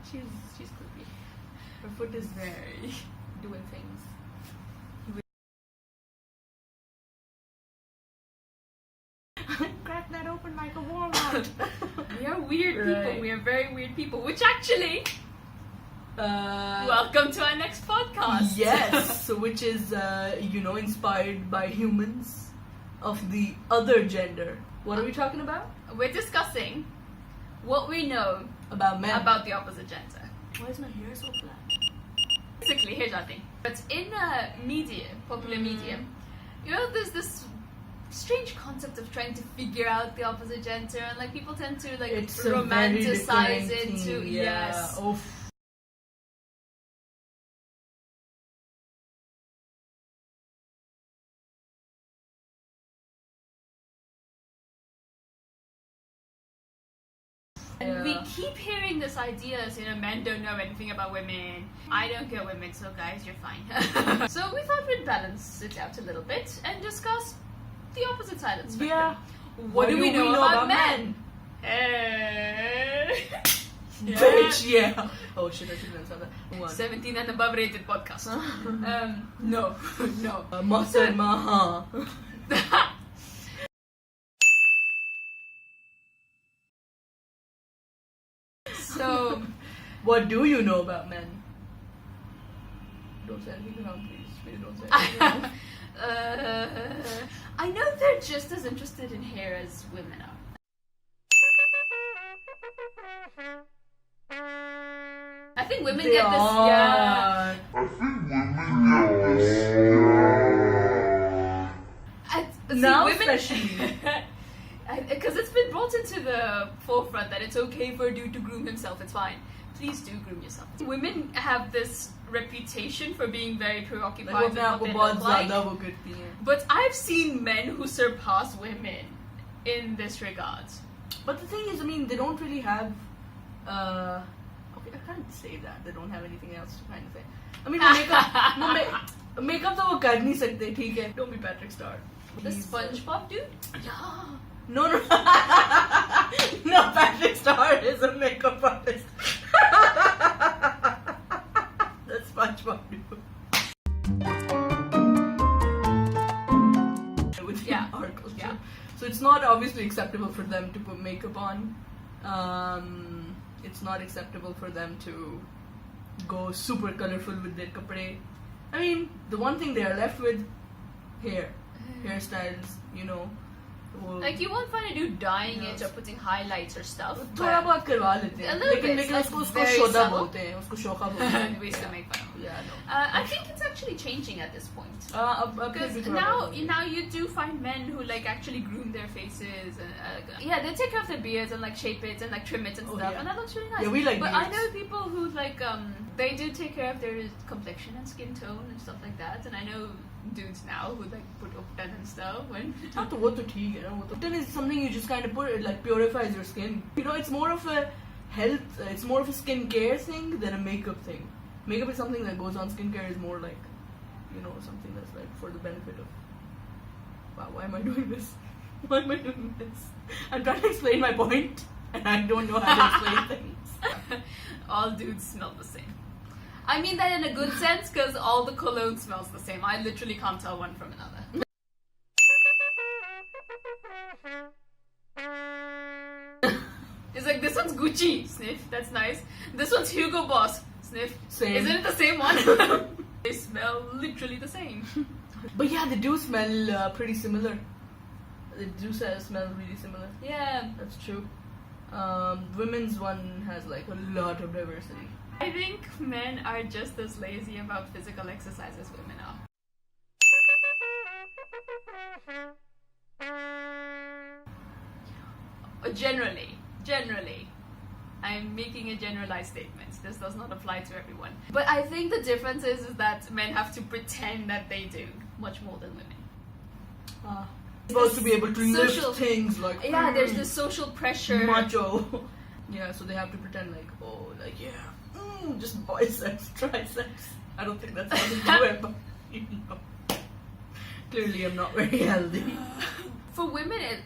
She's creepy. Her foot is very doing things. Crack that open like a walnut. We are weird people. We are very weird people. Which actually, welcome to our next podcast. Yes, which is inspired by humans of the other gender. What are we talking about? We're discussing what we know About men. about the opposite gender. Why is my hair so flat? Basically, here's our thing. But in popular media, there's this strange concept of trying to figure out the opposite gender, and like people tend to like It's romanticize it thing. to yes. Oof. And we keep hearing this idea as, men don't know anything about women. I don't get women, so guys, you're fine. So we thought we'd balance it out a little bit and discuss the opposite side of the spectrum. Yeah. What do we know about men? Bitch, yeah. Oh shit, I shouldn't have said that. Move on. 17 and above rated podcast. No. Mustard maha. So, what do you know about men? Don't say anything wrong, please. Please don't say anything wrong. I know they're just as interested in hair as women are. I think women They get this. are. Yeah. Now women, especially. because it's been brought into the forefront that it's okay for a dude to groom himself. It's fine. Please do groom yourself. Women have this reputation for being very preoccupied with what they look like. But I've seen men who surpass women in this regard. But the thing is, they don't really have. Okay, I can't say that. They don't have anything else to kind of say. Makeup तो वो कर नहीं सकते, ठीक है? Don't be Patrick Star. The SpongeBob dude? Yeah. No. No, Patrick Star is a makeup artist. That's SpongeBob dude. Yeah. Our culture. Yeah. So it's not obviously acceptable for them to put makeup on. It's not acceptable for them to go super colorful with their kapde. The one thing they are left with, hairstyles, Like you won't find a dude dyeing it or putting highlights or stuff. थोड़ा बहुत करवा लेते हैं. A little bit, लेकिन like उसको very शोधा subtle. बोलते हैं, उसको शोखा बोलते हैं. We still make fun of. Yeah, no. I think it's actually changing at this point. Because Now you do find men who like actually groom their faces and they take care of their beards and like shape it and like trim it and stuff, and that looks really nice. Yeah, we like But beards. I know people who like they do take care of their complexion and skin tone and stuff like that, and I know dudes now who like put uptan and stuff when हाँ तो वो तो ठीक है ना, वो तो uptan is something you just kind of put, it like purifies your skin. It's more of a health, it's more of a skincare thing than a makeup thing. Makeup is something that goes on. Skincare is more like, something that's like for the benefit of. Wow, why am I doing this? Why am I doing this? I'm trying to explain my point, and I don't know how to explain things. all dudes smell the same. I mean that in a good sense because all the cologne smells the same. I literally can't tell one from another. It's like, this one's Gucci, sniff, that's nice. This one's Hugo Boss, sniff. Same. Isn't it the same one? They smell literally the same. But yeah, they do smell pretty similar. They do smell really similar. Yeah. That's true. Women's one has like a lot of diversity. I think men are just as lazy about physical exercise as women are. Generally, I'm making a generalized statement. This does not apply to everyone. But I think the difference is that men have to pretend that they do much more than women. Supposed to be able to social lift things like there's this social pressure. macho. Yeah, so they have to pretend like, just biceps, triceps. I don't think that's how they do it, but clearly I'm not very healthy. For women,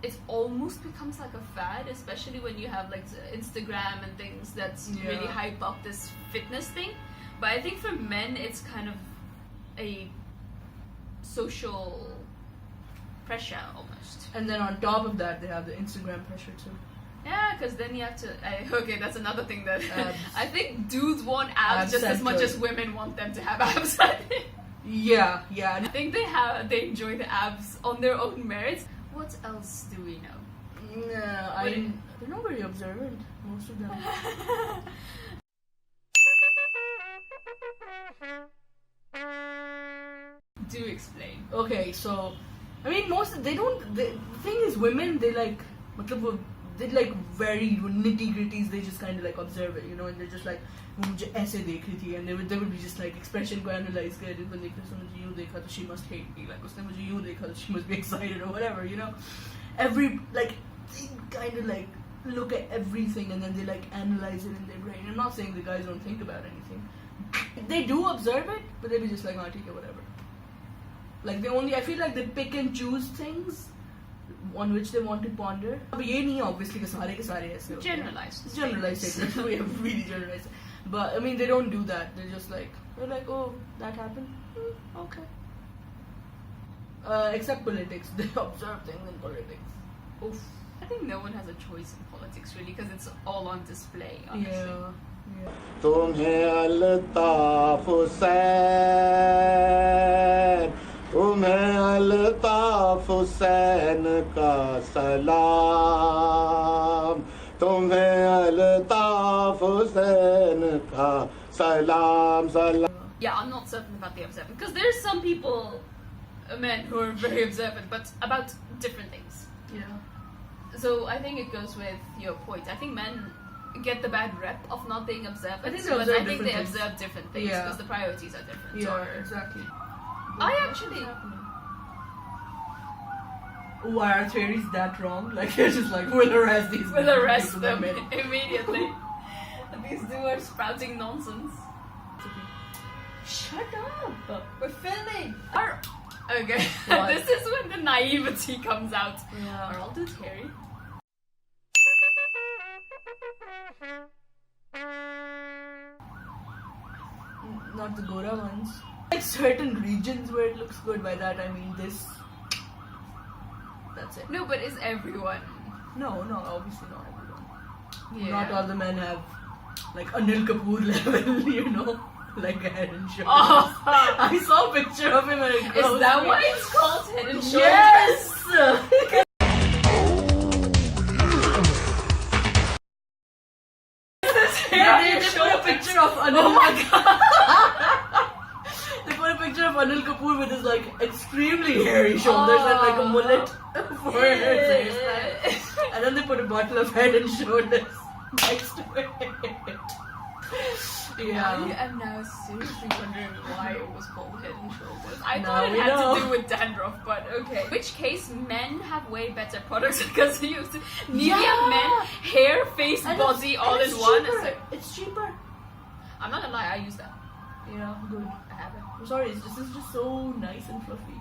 it almost becomes like a fad, especially when you have like Instagram and things that's really hype up this fitness thing. But I think for men, it's kind of a social pressure almost. And then on top of that, they have the Instagram pressure too. Yeah, because then you have to. Okay, that's another thing that Abs. I think dudes want abs just as much as women want them to have abs. Yeah. I think they enjoy the abs on their own merits. What else do we know? They're not very observant, most of them. Do explain. Okay, so I mean, the thing is, women, they like very nitty gritties. They just kind of like observe it, you know, and they're just like, "वो मुझे ऐसे देख रही थी," and they would be just like expression को analyze कर रहे थे, देख रहे मुझे यूँ देखा तो she must hate me, like उसने मुझे यूँ देखा तो she must be excited or whatever, you know. They kind of like look at everything and then they like analyze it in their brain. I'm not saying the guys don't think about anything. They do observe it, but they be just like, "ठीक है, whatever." Like I feel like they pick and choose things on which they want to ponder. But ये नहीं है obviously कि सारे के सारे ऐसे होते हैं. Generalized statements. We have really generalized. But I mean, they don't do that. They're just like, oh, that happened. Okay. Except politics, they observe things in politics. Oof. I think no one has a choice in politics really, because it's all on display. Honestly. Yeah. तुम्हें अल्ताफ हुसैन, तुम्हें अल्ताफ हुसैन का सलाम, तुम्हें अल्ताफ हुसैन का सलाम सलाम. Yeah, I'm not certain about the observant, because there's some people, men, who are very observant, but about different things. Yeah. So I think it goes with your point. I think men get the bad rep of not being observant, I think they observe different things because the priorities are different. Yeah, exactly. I actually. Why are theories that wrong? Like you're just like, we'll arrest these. We'll arrest them immediately. These two are sprouting nonsense. Shut up! We're filming. Okay, this is when the naivety comes out. Yeah. Are all dudes hairy? Not the Gora ones. Like certain regions where it looks good. By that I mean this. That's it. No, but is everyone? No, obviously not everyone. Yeah. Not all the men have like Anil Kapoor level, you know, like a head and shoulders. Oh. I saw a picture of him and it Is that why it's called head and shoulders? Yes! They put a picture of Anil. Oh my god! They put a picture of Anil Kapoor with his like extremely hairy shoulders and like a mullet forehead, and then they put a bottle of Head and Shoulders next to it. Yeah. I am now seriously wondering why it was called Head and Shoulders. I Now thought it we had know. to do with dandruff, but okay. In which case, men have way better products because you use Nivea men, hair, face, And body, all it's in one. cheaper. It's It's cheaper. I'm not gonna lie, I use that. Yeah, good. I have it. I'm sorry, this is just so nice and fluffy.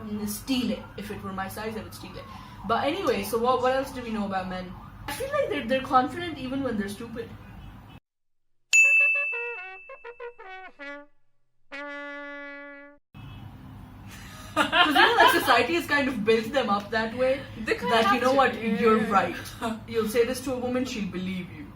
I'm gonna steal it. If it were my size, I would steal it. But anyway, so what else do we know about men? I feel like they're confident even when they're stupid. Because you know, like society has kind of built them up that way. They kinda That have you know to. what, Yeah. you're right. You'll say this to a woman, she'll believe you.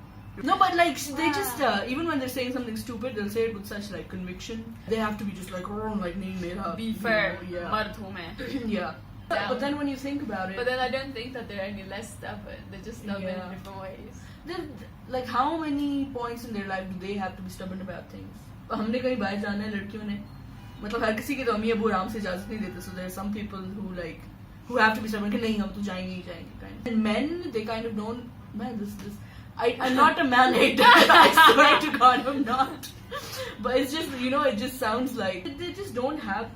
No, but like they just even when they're saying something stupid, they'll say it with such like conviction. They have to be just like, oh, like nahi mera. Be fair. You know, yeah. Mard hu main. Yeah. But then when you think about it, But then I don't think that they're any less stubborn. They're just stubborn Yeah. in different ways. then like how many points in their life do they have to be stubborn about things? हमने कहीं बाहर जाना है लड़कियों ने, मतलब हर किसी के तो अम्मी अबू आराम से इजाजत नहीं देते. So there are some people who have to be stubborn कि नहीं हम तो जाएंगे ही जाएंगे kind of. And men, they kind of don't. Man, I'm not a man hater. I swear to God, I'm not. But it's just, you know, it just sounds like they just don't have.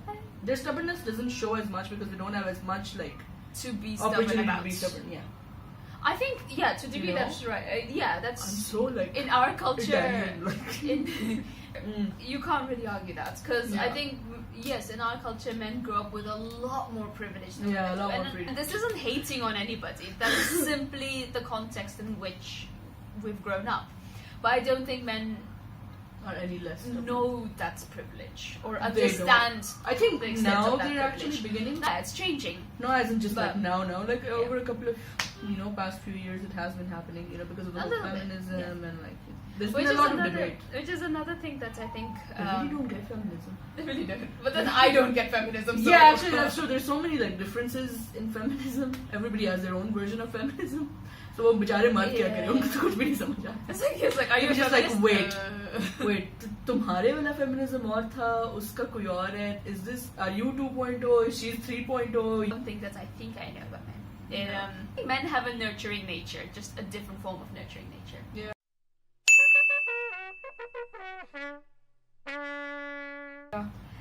Their stubbornness doesn't show as much because they don't have as much like To be stubborn opportunity about. to be stubborn. Yeah. I think, yeah, to degree You know? that's right. Yeah, that's I'm so like in our culture. Italian, like. in, you can't really argue that because I Yeah. think yes, in our culture, men grow up with a lot more privilege than Yeah, women a lot do. more And freedom. this isn't hating on anybody. That's simply the context in which we've grown up. But I don't think men Or any less. know that's privilege or They understand. I think the extent now of that they're privilege. actually beginning. Yeah, it's changing. No, as in just like But- now. Like over a couple of, past few years it has been happening, because of the A whole little bit, feminism and like, there's Which been a is lot of another, debate. which is another thing that I think. I really don't get feminism. I really don't. But then I don't get feminism. So Yeah, actually that's true. There's so many like differences in feminism. Everybody has their own version of feminism. So वो बेचारे मर्द क्या करें, उनको तो कुछ भी नहीं समझ आता. It's like, are you It's just like, feminist? wait, तुम्हारे वाला feminism और था, उसका कोई और है. Is this, are you 2.0? Is she 3.0? One thing that I think I know about men. Men have a nurturing nature, just a different form of nurturing nature. Yeah.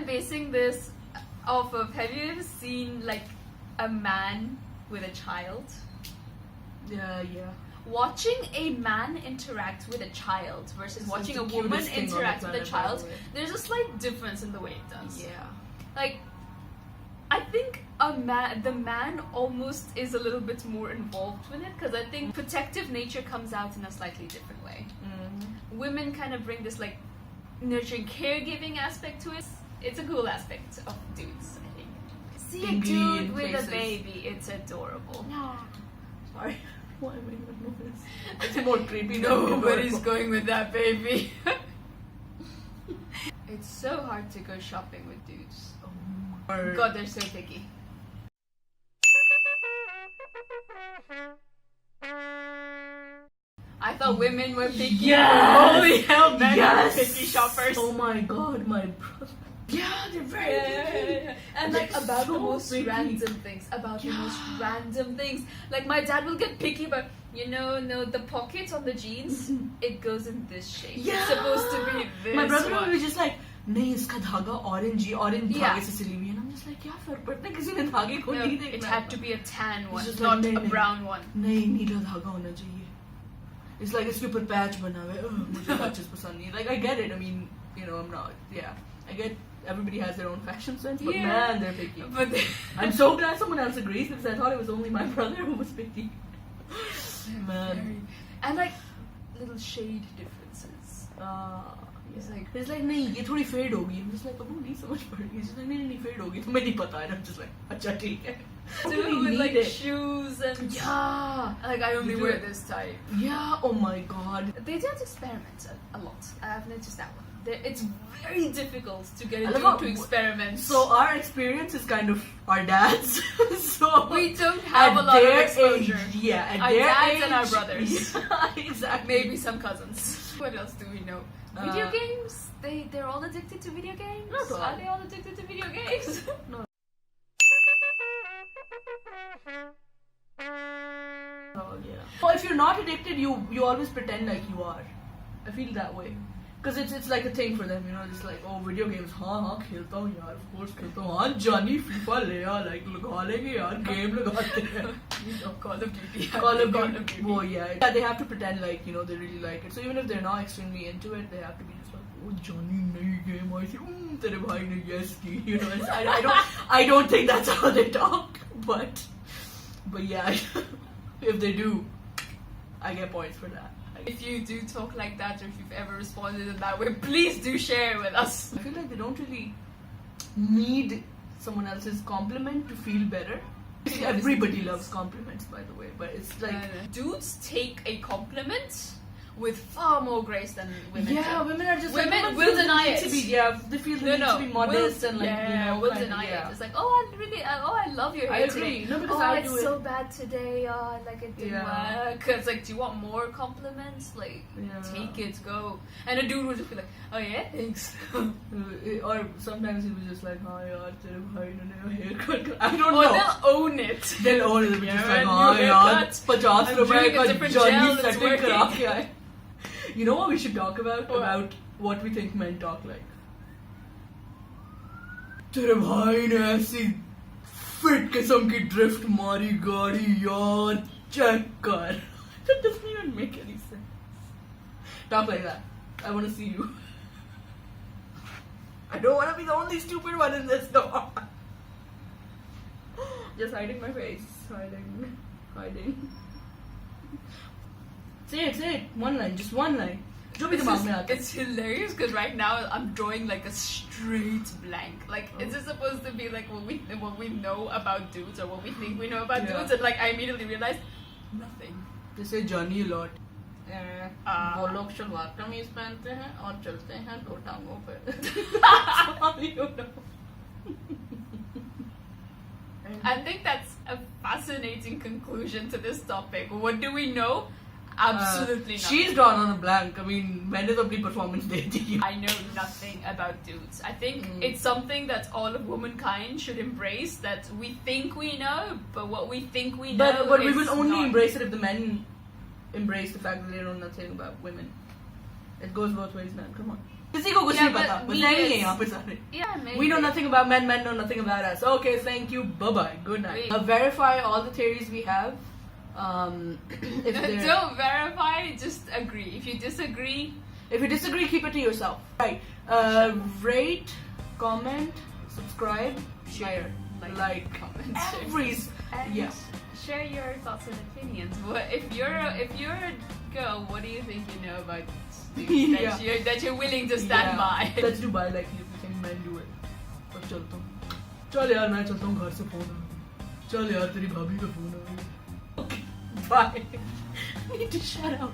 Basing this off of, have you ever seen like a man with a child? Yeah. Watching a man interact with a child versus It's watching the a woman cutest thing on the interact with a planet, by the child, way. there's a slight difference in the way it does. Yeah. Like, I think the man almost is a little bit more involved with it because I think protective nature comes out in a slightly different way. Women kind of bring this like nurturing, caregiving aspect to it. It's a cool aspect of dudes, I think. See a Tingly dude in with places. a baby, it's adorable. Sorry. Why am I not know this? It's more creepy. than Nobody's adorable. going with that baby. It's so hard to go shopping with dudes. Or- God, they're so picky. I thought women were picky. Yes! Holy hell, men Yes! are picky shoppers. Oh my god, my brother. Yeah, they're very picky. And like They're about so the most picky. random things. About the most random things. Like my dad will get picky about, no, the pockets on the jeans, it goes in this shape. Yeah. It's supposed to be this My brother one. will be just like, नहीं इसका धागा orange Yeah. धागे से सिली हुई है. And I'm just like, क्या फर्क पड़ता है, किसी ने धागे को No, नहीं देखना. it had to be a tan one, just not like, a नहीं. brown one. नहीं, नीला धागा होना चाहिए. It's like इसके ऊपर patch बना हुआ है. मुझे patches पसंद नहीं. Like I get it. I mean, I'm not. Yeah, I get. Everybody has their own fashion sense, but Yeah. man, they're picky. But I'm so glad someone else agrees because I thought it was only my brother who was picky. Man. and like little shade differences. It's like नहीं ये थोड़ी fade होगी. I'm just like अब नहीं समझ पड़ रही. It's just like नहीं fade होगी. तुम्हें नहीं पता है. I'm just like अच्छा ठीक है. Dude, with like need it. shoes and Yeah. like I only You wear do. this type. Yeah. Oh my god. They don't experiment a lot. I've noticed that one. It's very difficult to get a I dude love to how- experiment. So our experience is kind of our dads. So we don't have a at lot of their exposure. Age, yeah, at Our their dads age, and our brothers. Yeah, exactly. Maybe some cousins. What else do we know? Video Uh, games? They're all addicted to video games? Not all. Are they all addicted to video games? Oh yeah. Well, if you're not addicted, you always pretend like you are. I feel that way. Because it's like a thing for them, it's like, oh, video games, हाँ खेलता हूँ यार, of course खेलता हूँ, हाँ जानी FIFA ले यार, like लगा लेंगे यार, game लगाते हैं. Call of Duty. Call of Call Duty. of Duty. Oh yeah, they have to pretend like they really like it. So even if they're not extremely into it, they have to be just like, oh Johnny, नई game आई थी, तेरे भाई ने yes की. I don't think that's how they talk, but yeah, if they do, I get points for that. If you do talk like that, or if you've ever responded in that way, please do share with us. I feel like they don't really need someone else's compliment to feel better. Everybody loves compliments, by the way, but it's like dudes take a compliment with far more grace than women. yeah, do. women are just Women like, will deny it. To be, yeah, they feel the need to be modest will, and like will kind of, deny yeah. it. It's like, I love your I hair agree. today. No, because oh, I it's do it. so bad today. Oh, like it didn't Yeah. work. It's like, do you want more compliments? Like, take it, go. And a dude would just be like, oh yeah, thanks. Or sometimes he was just like, हाँ यार तेरे भाई ने नया haircut. I don't Or know. they'll own it. They'll own it. Yeah, Just like new हाँ यार haircut. 50 I'm रुपए doing a का different Johnny gel, it's setting working. करा के आए. You know what we should talk about? What? About what we think men talk like. तेरे भाई ने ऐसी फिट किस्म की ड्रिफ्ट मारी गाड़ी यार check कर. That doesn't even make any sense. Talk like that. I want to see you. I don't want to be the only stupid one in this door. Just hiding my face. Hiding. Say it. One line. Just one line. जो भी दिमाग में आता है. It's hilarious because right now I'm drawing like a straight blank. Like, is it supposed to be like what we know about dudes or what we think we know about dudes? And like I immediately realized nothing. They say Johnny a lot. वो लोग शलवार कमीज पहनते हैं और चलते हैं दो टांगों पे. That's all you know. I think that's a fascinating conclusion to this topic. What do we know? Absolutely nothing. She's drawn on a blank. I mean, मैंने तो अपनी performance they the. I know nothing about dudes. I think it's something that all of womankind should embrace. That we think we know, but what we think we know But we is will only not. embrace it if the men embrace the fact that they know nothing about women. It goes both ways, man. Come on. किसी को कुछ नहीं पता. बस नहीं है यहाँ पे सारे. Yeah, maybe. We know nothing about men. Men know nothing about us. Okay, thank you. Bye bye. Good night. Verify all the theories we have. If they're- Don't verify, just agree. If you disagree, If you disagree, keep it to yourself. Right. Rate, comment, subscribe, share, like, comment, share. every. And Yeah. share your thoughts and opinions. What if you're a girl? What do you think you know about dudes that you're willing to stand by? Let's do bi like you think men do it. अब चलता हूँ. चल यार मैं चलता हूँ घर से फोन आ गया. चल यार तेरी भाभी का फोन आ गया. Okay. Bye. I need to shut up.